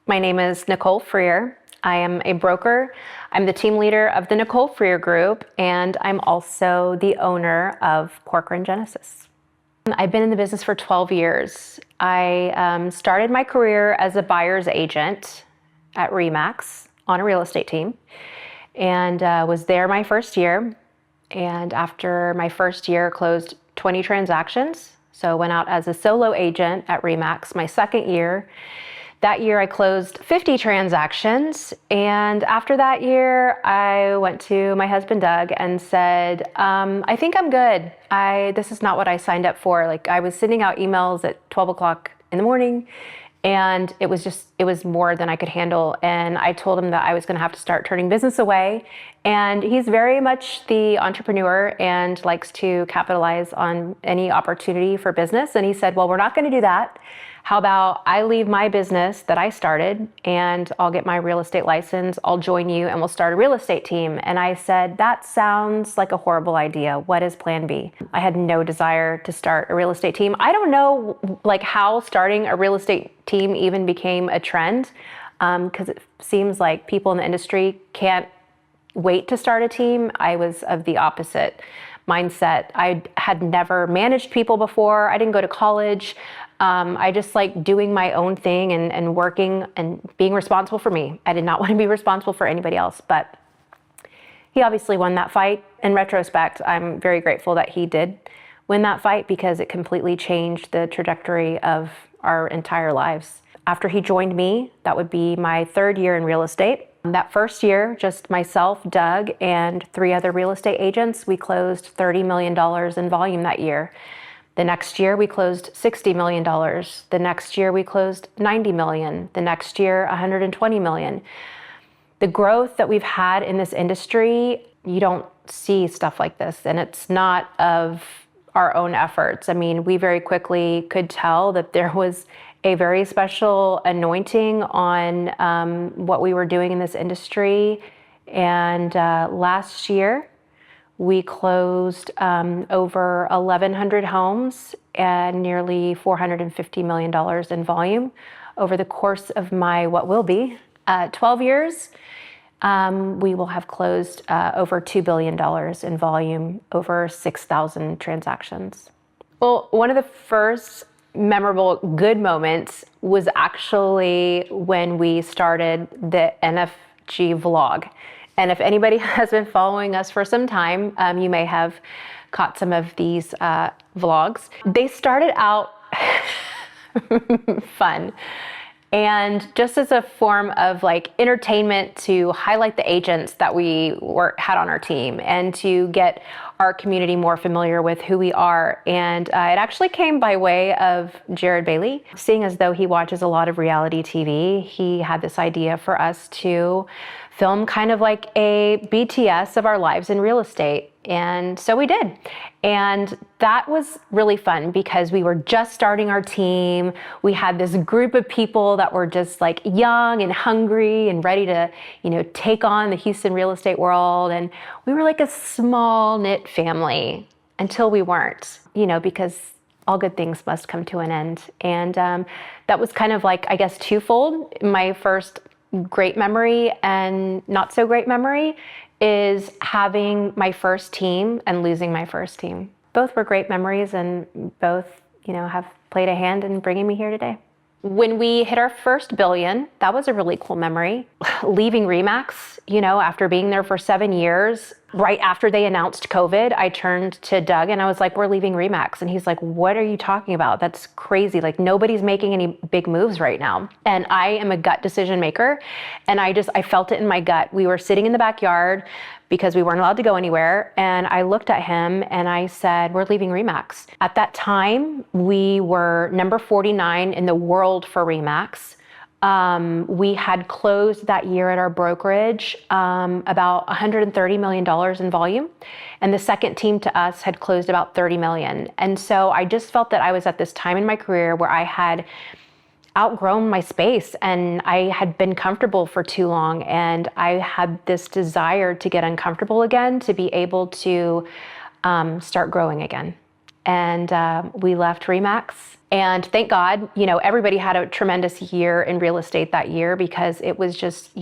My name is Nicole Freer. I am a broker. I'm the team leader of the Nicole Freer Group, and I'm also the owner of Corcoran Genesis. I've been in the business for 12 years. I started my career as a buyer's agent at RE/MAX on a real estate team, and was there my first year. And after my first year, closed 20 transactions. So went out as a solo agent at RE/MAX my second year. That year I closed 50 transactions, and after that year I went to my husband Doug and said, I think I'm good. This is not what I signed up for. Like, I was sending out emails at 12 o'clock in the morning, and it was more than I could handle. And I told him that I was gonna have to start turning business away. And he's very much the entrepreneur and likes to capitalize on any opportunity for business. And he said, well, we're not gonna do that. How about I leave my business that I started and I'll get my real estate license, I'll join you and we'll start a real estate team. And I said, that sounds like a horrible idea. What is plan B? I had no desire to start a real estate team. I don't know how starting a real estate team even became a trend, because it seems like people in the industry can't wait to start a team. I was of the opposite mindset. I had never managed people before. I didn't go to college. I just like doing my own thing and working and being responsible for me. I did not want to be responsible for anybody else, but he obviously won that fight. In retrospect, I'm very grateful that he did win that fight, because it completely changed the trajectory of our entire lives. After he joined me, that would be my third year in real estate. That first year, just myself, Doug, and 3 other real estate agents, we closed $30 million in volume that year. The next year we closed $60 million. The next year we closed $90 million. The next year, $120 million. The growth that we've had in this industry, you don't see stuff like this, and it's not of our own efforts. I mean, we very quickly could tell that there was a very special anointing on what we were doing in this industry. And last year, we closed over 1,100 homes and nearly $450 million in volume over the course of my what will be 12 years. We will have closed over $2 billion in volume, over 6,000 transactions. Well, one of the first memorable good moments was actually when we started the NFG vlog. And if anybody has been following us for some time, you may have caught some of these vlogs. They started out fun, and just as a form of entertainment to highlight the agents that we had on our team and to get our community more familiar with who we are. And it actually came by way of Jared Bailey. Seeing as though he watches a lot of reality TV, he had this idea for us to film kind of like a BTS of our lives in real estate. And so we did. And that was really fun because we were just starting our team. We had this group of people that were just young and hungry and ready to, take on the Houston real estate world. And we were like a small knit family until we weren't, because all good things must come to an end. And that was kind of I guess, twofold. My first great memory and not so great memory is having my first team and losing my first team. Both were great memories, and both, have played a hand in bringing me here today. When we hit our first billion, that was a really cool memory. Leaving RE/MAX, after being there for 7 years, right after they announced COVID, I turned to Doug and I was like, we're leaving RE/MAX. And he's like, what are you talking about? That's crazy. Nobody's making any big moves right now. And I am a gut decision maker. And I felt it in my gut. We were sitting in the backyard because we weren't allowed to go anywhere. And I looked at him and I said, we're leaving RE/MAX. At that time, we were number 49 in the world for RE/MAX. We had closed that year at our brokerage about $130 million in volume. And the second team to us had closed about $30 million. And so I just felt that I was at this time in my career where I had outgrown my space and I had been comfortable for too long. And I had this desire to get uncomfortable again, to be able to start growing again. And we left RE/MAX And thank God, everybody had a tremendous year in real estate that year, because it was just,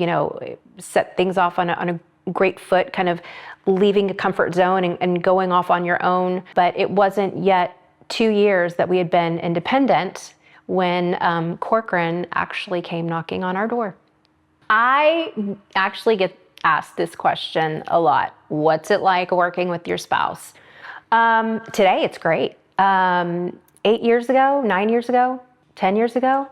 set things off on a great foot, kind of leaving a comfort zone and going off on your own. But it wasn't yet 2 years that we had been independent when Corcoran actually came knocking on our door. I actually get asked this question a lot. What's it like working with your spouse? Today, it's great. 8 years ago, 9 years ago, 10 years ago,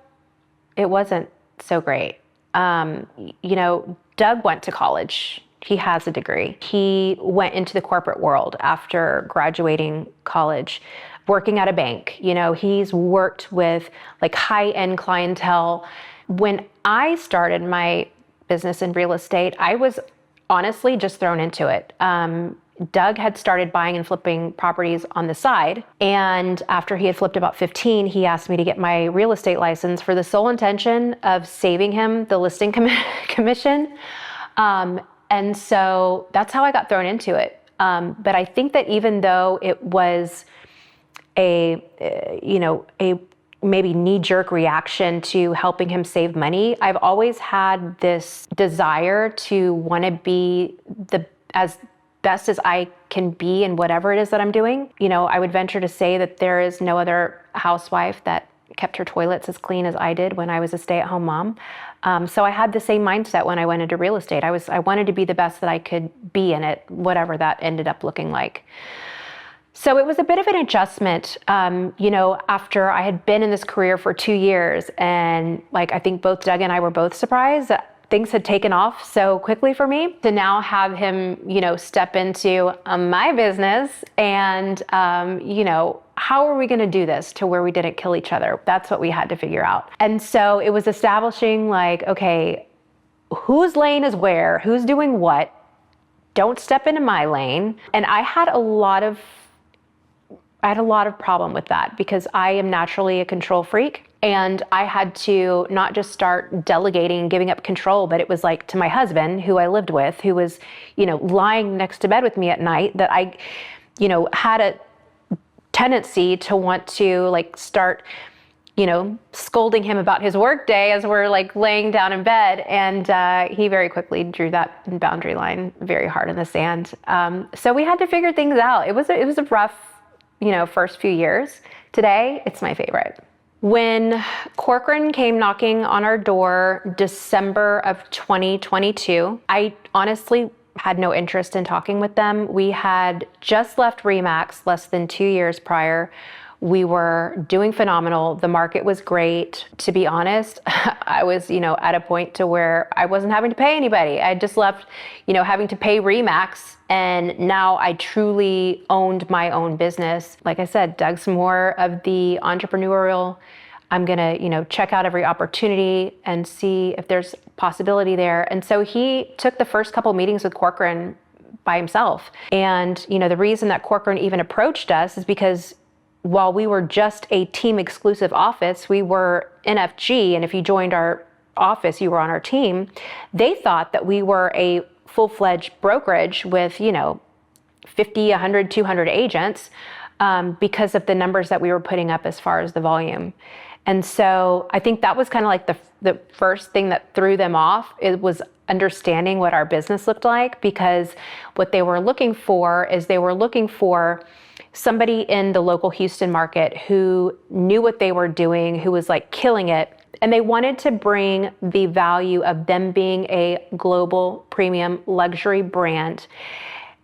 it wasn't so great. Doug went to college. He has a degree. He went into the corporate world after graduating college, working at a bank. He's worked with like high-end clientele. When I started my business in real estate, I was honestly just thrown into it. Doug had started buying and flipping properties on the side. And after he had flipped about 15, he asked me to get my real estate license for the sole intention of saving him the listing commission. And so that's how I got thrown into it. But I think that even though it was a maybe knee-jerk reaction to helping him save money, I've always had this desire to want to be as best as I can be in whatever it is that I'm doing. I would venture to say that there is no other housewife that kept her toilets as clean as I did when I was a stay-at-home mom. So I had the same mindset when I went into real estate. I wanted to be the best that I could be in it, whatever that ended up looking like. So it was a bit of an adjustment, after I had been in this career for 2 years, and I think both Doug and I were both surprised that things had taken off so quickly for me, to now have him, step into my business and, how are we going to do this to where we didn't kill each other? That's what we had to figure out. And so it was establishing okay, whose lane is where, who's doing what, don't step into my lane. And I had a lot of problem with that, because I am naturally a control freak. And I had to not just start delegating and giving up control, but it was to my husband, who I lived with, who was, lying next to bed with me at night, that I, had a tendency to want to start, scolding him about his work day as we're laying down in bed. And he very quickly drew that boundary line very hard in the sand. So we had to figure things out. It was a rough, first few years. Today, it's my favorite. When Corcoran came knocking on our door December of 2022, I honestly had no interest in talking with them. We had just left RE/MAX less than 2 years prior. We were doing phenomenal. The market was great. To be honest, I was, at a point to where I wasn't having to pay anybody. I just left, having to pay RE/MAX, and now I truly owned my own business. Like I said, Doug's more of the entrepreneurial. I'm gonna, check out every opportunity and see if there's possibility there. And so he took the first couple meetings with Corcoran by himself. And, the reason that Corcoran even approached us is because while we were just a team exclusive office, we were NFG. And if you joined our office, you were on our team. They thought that we were a full-fledged brokerage with, 50, 100, 200 agents because of the numbers that we were putting up as far as the volume. And so I think that was kind of the first thing that threw them off. It was understanding what our business looked like, because what they were looking for is somebody in the local Houston market who knew what they were doing, who was killing it. And they wanted to bring the value of them being a global premium luxury brand,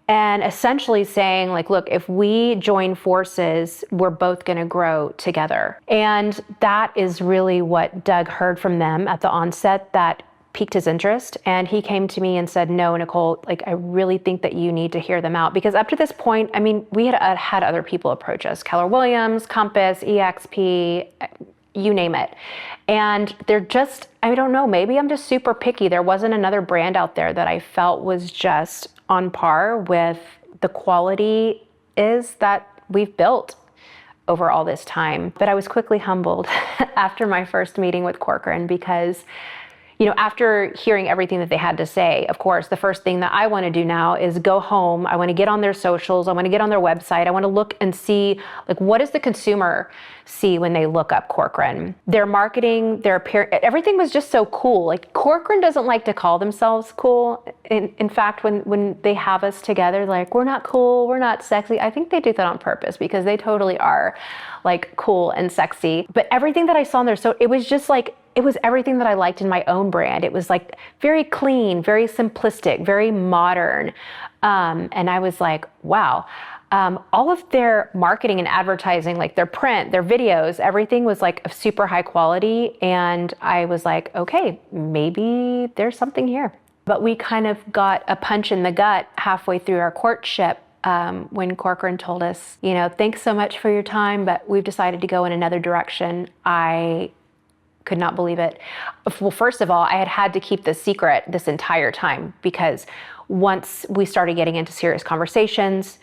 and essentially saying look, if we join forces, we're both going to grow together. And that is really what Doug heard from them at the onset that piqued his interest. And he came to me and said, no, Nicole, I really think that you need to hear them out. Because up to this point, we had other people approach us, Keller Williams, Compass, EXP, you name it. And they're just, I don't know, maybe I'm just super picky. There wasn't another brand out there that I felt was just on par with the quality is that we've built over all this time. But I was quickly humbled after my first meeting with Corcoran, because After hearing everything that they had to say, of course, the first thing that I want to do now is go home. I want to get on their socials. I want to get on their website. I want to look and see, like, what does the consumer see when they look up Corcoran? Their marketing, their appearance, everything was just so cool. Like, Corcoran doesn't like to call themselves cool. In fact, when they have us together, like, we're not cool, we're not sexy. I think they do that on purpose because they totally are like cool and sexy. But everything that I saw in there, so it was just like, it was everything that I liked in my own brand. It was like very clean, very simplistic, very modern. And I was like, wow. All of their marketing and advertising, like their print, their videos, everything was like of super high quality. And I was like, okay, maybe there's something here. But we kind of got a punch in the gut halfway through our courtship when Corcoran told us, thanks so much for your time, but we've decided to go in another direction. I could not believe it. Well, first of all, I had to keep this secret this entire time, because once we started getting into serious conversations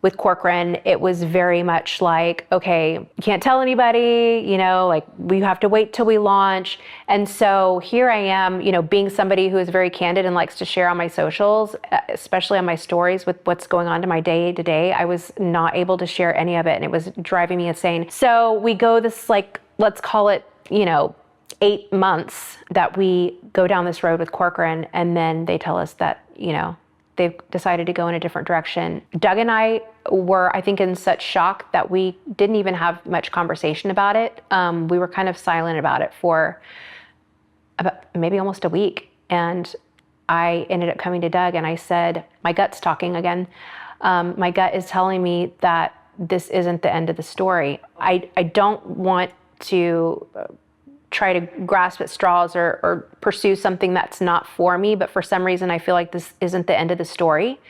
with Corcoran, it was very much like, okay, you can't tell anybody, like we have to wait till we launch. And so here I am, being somebody who is very candid and likes to share on my socials, especially on my stories with what's going on to my day to day. I was not able to share any of it, and it was driving me insane. So we go this, like, let's call it, 8 months that we go down this road with Corcoran, and then they tell us that, they've decided to go in a different direction. Doug and I were, I think, in such shock that we didn't even have much conversation about it. We were kind of silent about it for about maybe almost a week. And I ended up coming to Doug and I said, my gut's talking again. My gut is telling me that this isn't the end of the story. I don't want to try to grasp at straws or pursue something that's not for me, but for some reason I feel like this isn't the end of the story.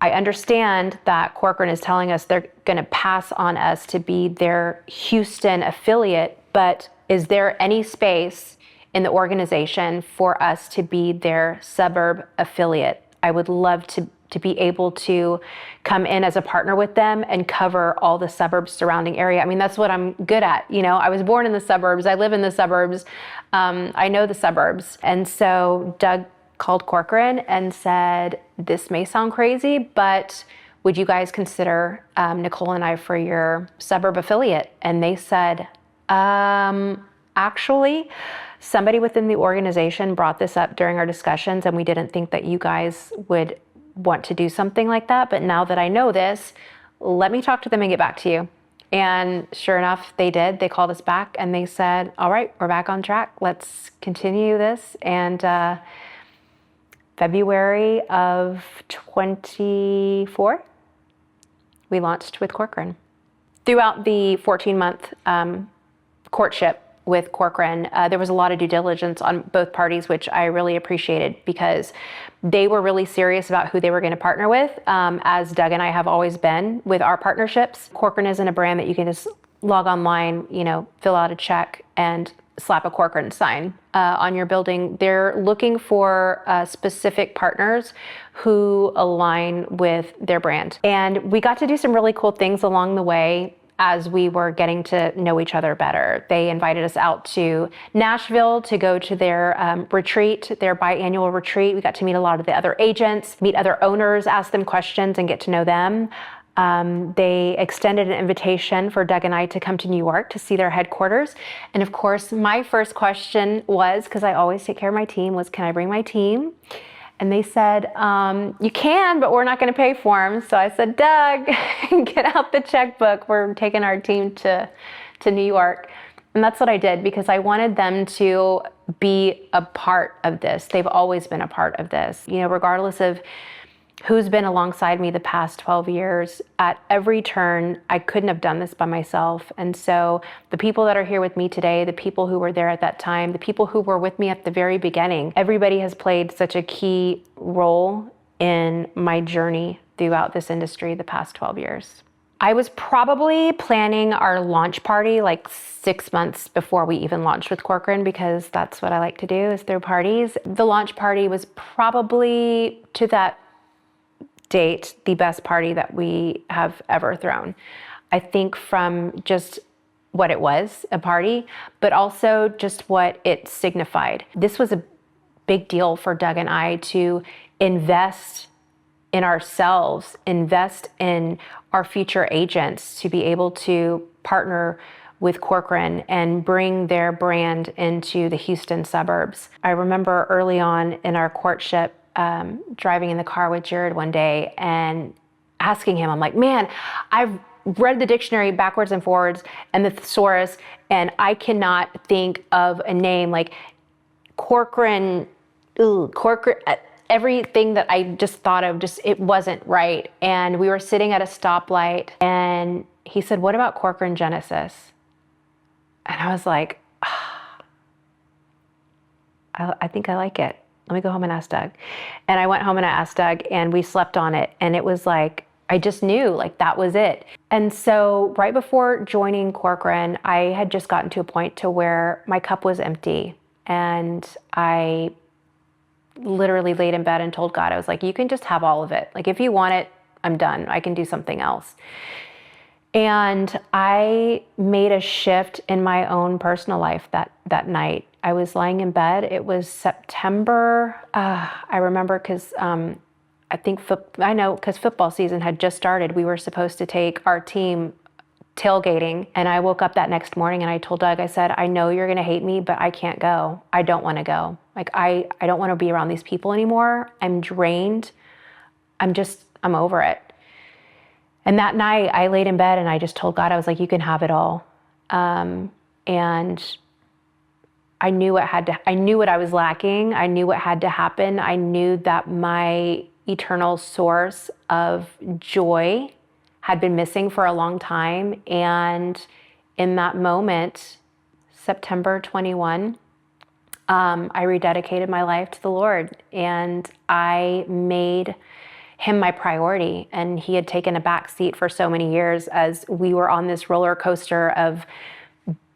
I understand that Corcoran is telling us they're going to pass on us to be their Houston affiliate, but is there any space in the organization for us to be their suburb affiliate? I would love to be able to come in as a partner with them and cover all the suburbs surrounding area. I mean, that's what I'm good at. I was born in the suburbs. I live in the suburbs. I know the suburbs. And so Doug called Corcoran and said, this may sound crazy, but would you guys consider Nicole and I for your suburb affiliate? And they said, actually, somebody within the organization brought this up during our discussions, and we didn't think that you guys would want to do something like that. But now that I know this, let me talk to them and get back to you. And sure enough, they did. They called us back and they said, all right, we're back on track. Let's continue this. And February of 24, we launched with Corcoran. Throughout the 14-month courtship with Corcoran, there was a lot of due diligence on both parties, which I really appreciated, because they were really serious about who they were going to partner with, as Doug and I have always been with our partnerships. Corcoran isn't a brand that you can just log online, fill out a check and slap a Corcoran sign on your building. They're looking for specific partners who align with their brand. And we got to do some really cool things along the way as we were getting to know each other better. They invited us out to Nashville to go to their retreat, their biannual retreat. We got to meet a lot of the other agents, meet other owners, ask them questions and get to know them. They extended an invitation for Doug and I to come to New York to see their headquarters. And of course, my first question was, because I always take care of my team, was, can I bring my team? And they said, you can, but we're not going to pay for them. So I said, Doug, get out the checkbook. We're taking our team to New York. And that's what I did, because I wanted them to be a part of this. They've always been a part of this. Regardless of who's been alongside me the past 12 years, at every turn, I couldn't have done this by myself. And so the people that are here with me today, the people who were there at that time, the people who were with me at the very beginning, everybody has played such a key role in my journey throughout this industry the past 12 years. I was probably planning our launch party like 6 months before we even launched with Corcoran, because that's what I like to do, is throw parties. The launch party was probably, to that date, the best party that we have ever thrown. I think from just what it was, a party, but also just what it signified. This was a big deal for Doug and I to invest in ourselves, invest in our future agents to be able to partner with Corcoran and bring their brand into the Houston suburbs. I remember early on in our courtship, driving in the car with Jared one day and asking him, I'm like, man, I've read the dictionary backwards and forwards and the thesaurus, and I cannot think of a name like Corcoran, Corcoran, everything that I just thought of, it wasn't right. And we were sitting at a stoplight and he said, what about Corcoran Genesis? And I was like, I think I like it. Let me go home and ask Doug. And I went home and I asked Doug and we slept on it. And it was like, I just knew like that was it. And so right before joining Corcoran, I had just gotten to a point to where my cup was empty. And I literally laid in bed and told God, I was like, you can just have all of it. Like if you want it, I'm done. I can do something else. And I made a shift in my own personal life that night. I was lying in bed. It was September. I remember because because football season had just started. We were supposed to take our team tailgating. And I woke up that next morning and I told Doug, I said, I know you're going to hate me, but I can't go. I don't want to go. Like, I don't want to be around these people anymore. I'm drained. I'm over it. And that night I laid in bed and I just told God, I was like, you can have it all. And I knew what I was lacking. I knew what had to happen. I knew that my eternal source of joy had been missing for a long time. And in that moment, September 21, I rededicated my life to the Lord and I made him my priority. And he had taken a back seat for so many years as we were on this roller coaster of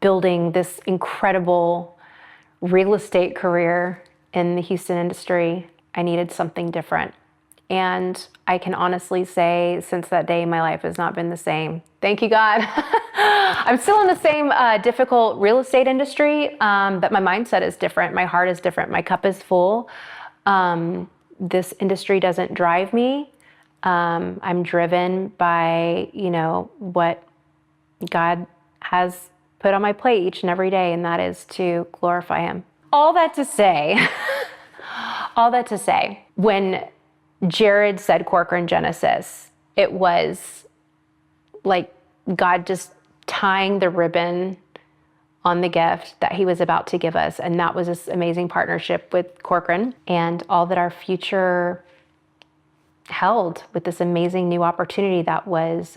building this incredible real estate career in the Houston industry. I needed something different. And I can honestly say since that day, my life has not been the same. Thank you, God. I'm still in the same difficult real estate industry, but my mindset is different. My heart is different. My cup is full. This industry doesn't drive me. I'm driven by, what God has put on my plate each and every day, and that is to glorify him. All that to say, when Jared said Corcoran Genesis, it was like God just tying the ribbon on the gift that he was about to give us. And that was this amazing partnership with Corcoran and all that our future held with this amazing new opportunity that was,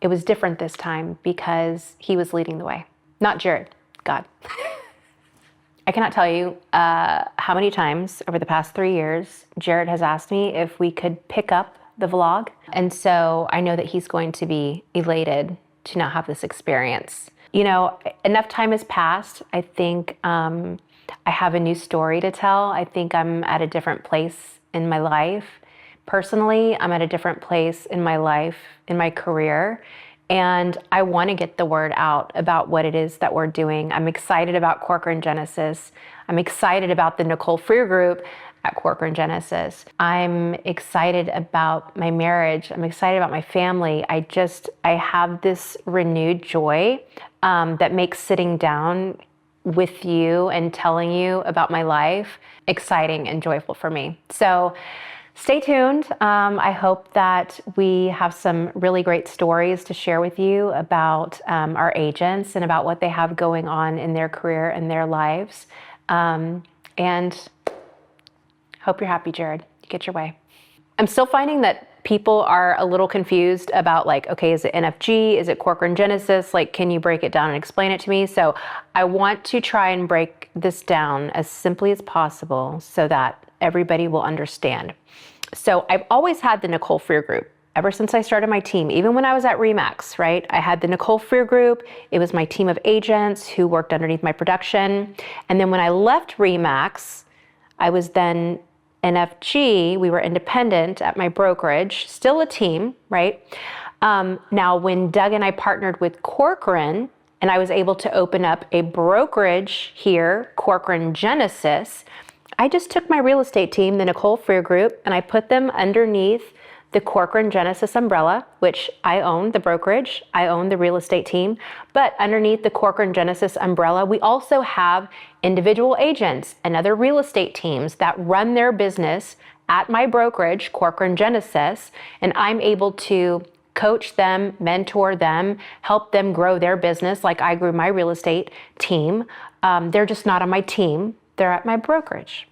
it was different this time because he was leading the way. Not Jared, God. I cannot tell you how many times over the past 3 years, Jared has asked me if we could pick up the vlog. And so I know that he's going to be elated to now have this experience. Enough time has passed. I think I have a new story to tell. I think I'm at a different place in my life. Personally, I'm at a different place in my life, in my career. And I want to get the word out about what it is that we're doing. I'm excited about Corcoran Genesis. I'm excited about the Nicole Freer group at Corcoran Genesis. I'm excited about my marriage. I'm excited about my family. I have this renewed joy that makes sitting down with you and telling you about my life exciting and joyful for me. So stay tuned. I hope that we have some really great stories to share with you about our agents and about what they have going on in their career and their lives. And hope you're happy, Jared. You get your way. I'm still finding that people are a little confused about okay, is it NFG? Is it Corcoran Genesis? Can you break it down and explain it to me? So I want to try and break this down as simply as possible so that everybody will understand. So I've always had the Nicole Freer group ever since I started my team, even when I was at RE/MAX, right? I had the Nicole Freer group. It was my team of agents who worked underneath my production. And then when I left RE/MAX, I was then NFG. We were independent at my brokerage, still a team, right? Now, when Doug and I partnered with Corcoran, and I was able to open up a brokerage here, Corcoran Genesis, I just took my real estate team, the Nicole Freer Group, and I put them underneath the Corcoran Genesis umbrella, which I own the brokerage, I own the real estate team, but underneath the Corcoran Genesis umbrella, we also have individual agents and other real estate teams that run their business at my brokerage, Corcoran Genesis, and I'm able to coach them, mentor them, help them grow their business like I grew my real estate team. They're just not on my team, they're at my brokerage.